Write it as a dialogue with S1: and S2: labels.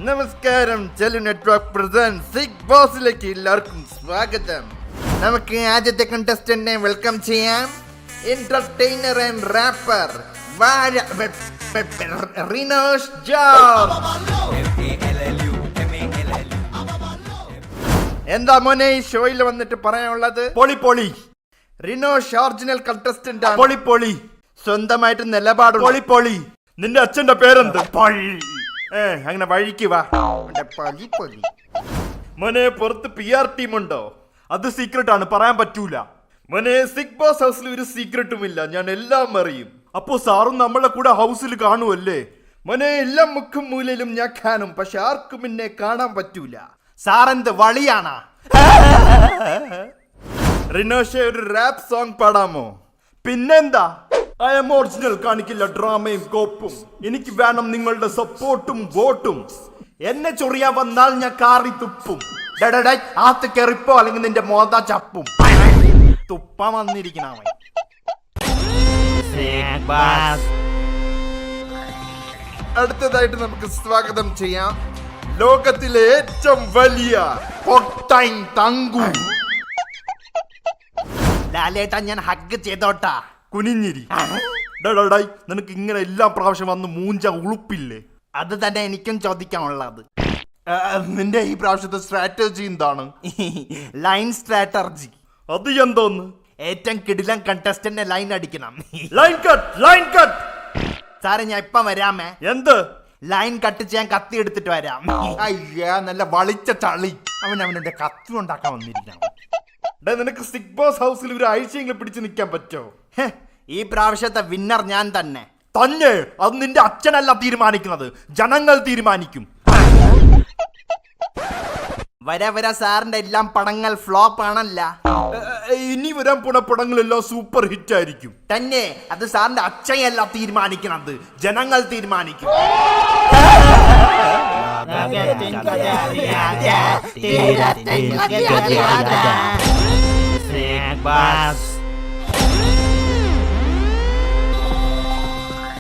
S1: നമസ്കാരം. ചെലു network present സിഗ് ബോസിലേക്ക് എല്ലാവർക്കും സ്വാഗതം. നമുക്ക് ആദ്യത്തെ കണ്ടസ്റ്റന്റിനെ വെൽക്കം ചെയ്യാം. Entertainer and rapper Rinosh George. എന്താ മോനെ ഈ ഷോയിൽ വന്നിട്ട് പറയാനുള്ളത്?
S2: പൊളി
S1: റിനോഷ് ഒറിജിനൽ കണ്ടസ്റ്റന്റ് ആണ്.
S2: പൊളി
S1: സ്വന്തമായിട്ട് നിലപാട്.
S2: പൊളി നിന്റെ അച്ഛന്റെ പേരെന്ത്?
S1: അങ്ങനെ വഴിക്ക് വാ.
S2: മോനെ പുറത്ത് PR ടീം ഉണ്ടോ? അത് സീക്രട്ട് ആണ്, പറയാൻ പറ്റൂല.
S1: മോനെ സിഗ് ബോസ് ഹൗസിൽ ഒരു സീക്രട്ടും ഇല്ല, ഞാൻ എല്ലാം അറിയും.
S2: അപ്പോ സാറും നമ്മളെ കൂടെ ഹൗസിൽ കാണുമല്ലേ?
S1: മോനെ എല്ലാ മുക്കും മൂലയിലും ഞാൻ കാണും, പക്ഷെ ആർക്കും എന്നെ കാണാൻ പറ്റൂല.
S2: സാറെന്ത് വളിയാണാ?
S1: റിനോഷെ ഒരു റാപ്പ് സോങ് പാടാമോ?
S2: പിന്നെന്താ, ഐ എം ഒറിജിനൽ, കാണിക്കില്ല ഡ്രാമയും കോപ്പും. എനിക്ക് വേണം നിങ്ങളുടെ സപ്പോർട്ടും വോട്ടും. എന്നെ ചൊറിയാൻ വന്നാൽ ഞാൻ കാറി തുപ്പും. ആത്ത് കെറിപ്പോ അല്ലെങ്കിൽ നിന്റെ മോത ചപ്പും. തുപ്പാൻ വന്നിരിക്കണവൻ.
S1: അടുത്തതായിട്ട് നമുക്ക് സ്വാഗതം ചെയ്യാം ലോകത്തിലെ ഏറ്റവും വലിയ പൊട്ടൻ തങ്കു.
S2: ലാലേട്ടാ ഞാൻ ഹഗ് ചെയ്തോട്ടാ. കുനിഞ്ഞിരി. നിനക്ക് ഇങ്ങനെ എല്ലാ പ്രാവശ്യം വന്ന് മൂഞ്ച ഉളുപ്പില്ലേ?
S1: അത് തന്നെ എനിക്കും ചോദിക്കാനുള്ളത്.
S2: നിന്റെ ഈ പ്രാവശ്യത്തെ സ്ട്രാറ്റജി എന്താണ്?
S1: Line strategy.
S2: അത് എന്തോന്ന്?
S1: ഏറ്റവും കിടിലൻ കണ്ടസ്റ്റന്റിനെ ലൈൻ അടിക്കണം.
S2: Line cut.
S1: സാറേ ഞാൻ ഇപ്പം വരാമേ.
S2: എന്ത്?
S1: ലൈൻ കട്ട് ചെയ്യാൻ കത്തി എടുത്തിട്ട് വരാം.
S2: അയ്യാ നല്ല വളിച്ച ചളി.
S1: അവന്റെ കത്തി ഉണ്ടാക്കാൻ വന്നിരിക്കണം.
S2: നിനക്ക് സിഗ് ബോസ് ഹൗസിൽ ഒരു ആഴ്ചയെങ്കിലും പിടിച്ചു നിൽക്കാൻ പറ്റോ?
S1: ഈ പ്രാവശ്യത്തെ വിന്നർ ഞാൻ തന്നെ.
S2: തന്നെ? അത് നിന്റെ അച്ഛനല്ല തീരുമാനിക്കുന്നത്, ജനങ്ങൾ തീരുമാനിക്കും.
S1: വരെ സാറിന്റെ എല്ലാം പടങ്ങൾ ഫ്ലോപ്പ് ആണല്ല.
S2: ഇനി വരാൻ പോണ പടങ്ങളെല്ലാം സൂപ്പർ ഹിറ്റ് ആയിരിക്കും.
S1: തന്നെ? അത് സാറിന്റെ അച്ഛനല്ല തീരുമാനിക്കുന്നത്, ജനങ്ങൾ തീരുമാനിക്കും.
S3: Bus.